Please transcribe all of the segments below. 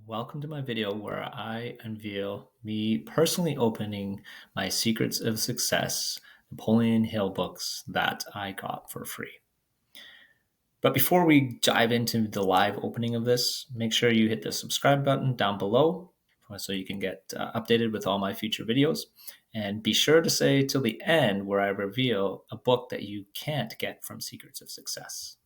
Welcome to my video where I unveil me personally opening my Secrets of Success Napoleon Hill books that I got for free. But before we dive into the live opening of this, make sure you hit the subscribe button down below so you can get updated with all my future videos. And be sure to stay till the end where I reveal a book that you can't get from Secrets of Success.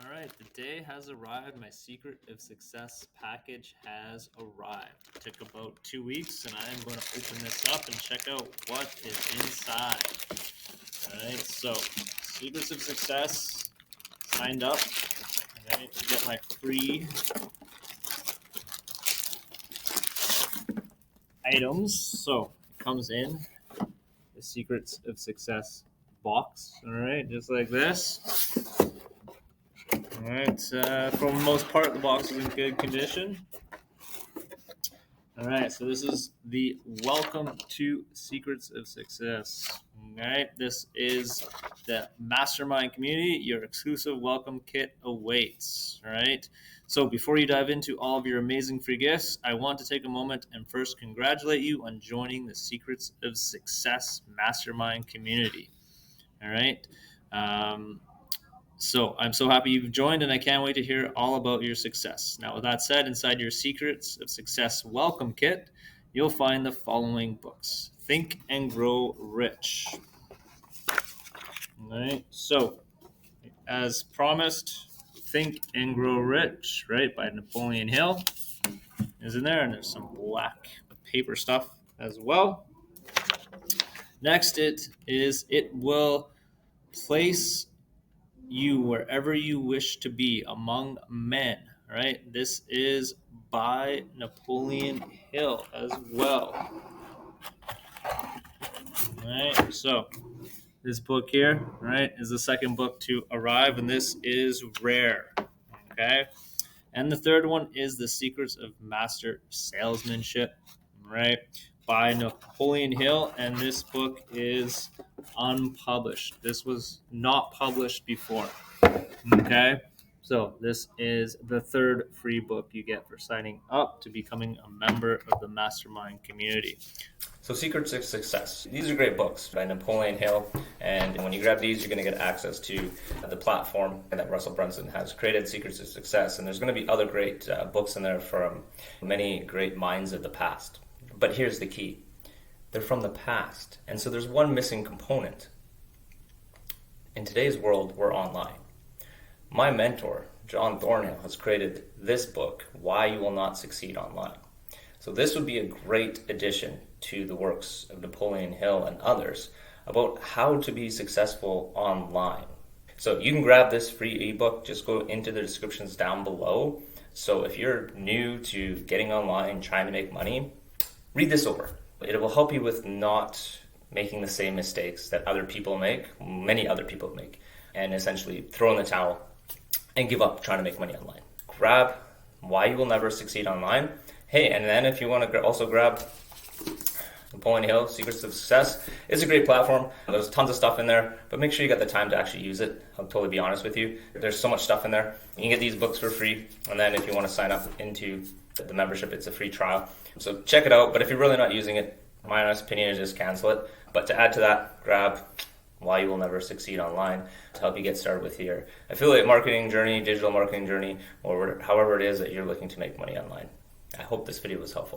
All right, the day has arrived. My Secret of Success package has arrived. It took about 2 weeks, and I am going to open this up and check out what is inside. All right, so Secrets of Success, signed up, to get my free items. So it comes in the Secrets of Success box. All right, just like this. All right, for the most part, the box is in good condition. All right, so this is the Welcome to Secrets of Success. All right, this is the Mastermind community. Your exclusive welcome kit awaits. All right, so before you dive into all of your amazing free gifts, I want to take a moment and first congratulate you on joining the Secrets of Success Mastermind community. All right. So I'm so happy you've joined, and I can't wait to hear all about your success. Now, with that said, inside your Secrets of Success welcome kit, you'll find the following books. Think and Grow Rich. All right, so as promised, Think and Grow Rich, right, by Napoleon Hill is in there, and there's some black paper stuff as well. Next, it will place you wherever you wish to be among men, right? This is by Napoleon Hill as well. All right, so this book here, right, is the second book to arrive, and this is rare, okay? And the third one is The Secrets of Master Salesmanship, right, by Napoleon Hill, and this book is unpublished. This was not published before. Okay, so this is the third free book you get for signing up to becoming a member of the Mastermind community. So Secrets of Success. These are great books by Napoleon Hill, and when you grab these, you're going to get access to the platform that Russell Brunson has created, Secrets of Success, and there's going to be other great books in there from many great minds of the past. But here's the key. They're from the past, and so there's one missing component. In today's world, we're online. My mentor, John Thornhill, has created this book, Why You Will Not Succeed Online. So this would be a great addition to the works of Napoleon Hill and others about how to be successful online. So you can grab this free ebook, just go into the descriptions down below. So if you're new to getting online, trying to make money, read this over. It will help you with not making the same mistakes that other people make, many other people make, and essentially throw in the towel and give up trying to make money online. Grab Why You Will Never Succeed Online. Hey, and then if you want to also grab Napoleon Hill, Secrets of Success, it's a great platform. There's tons of stuff in there, but make sure you got the time to actually use it. I'll totally be honest with you. There's so much stuff in there. You can get these books for free, and then if you want to sign up into the membership, it's a free trial. So check it out, but if you're really not using it, my honest opinion is just cancel it. But to add to that, grab Why You Will Never Succeed Online to help you get started with your affiliate marketing journey, digital marketing journey, or however it is that you're looking to make money online. I hope this video was helpful.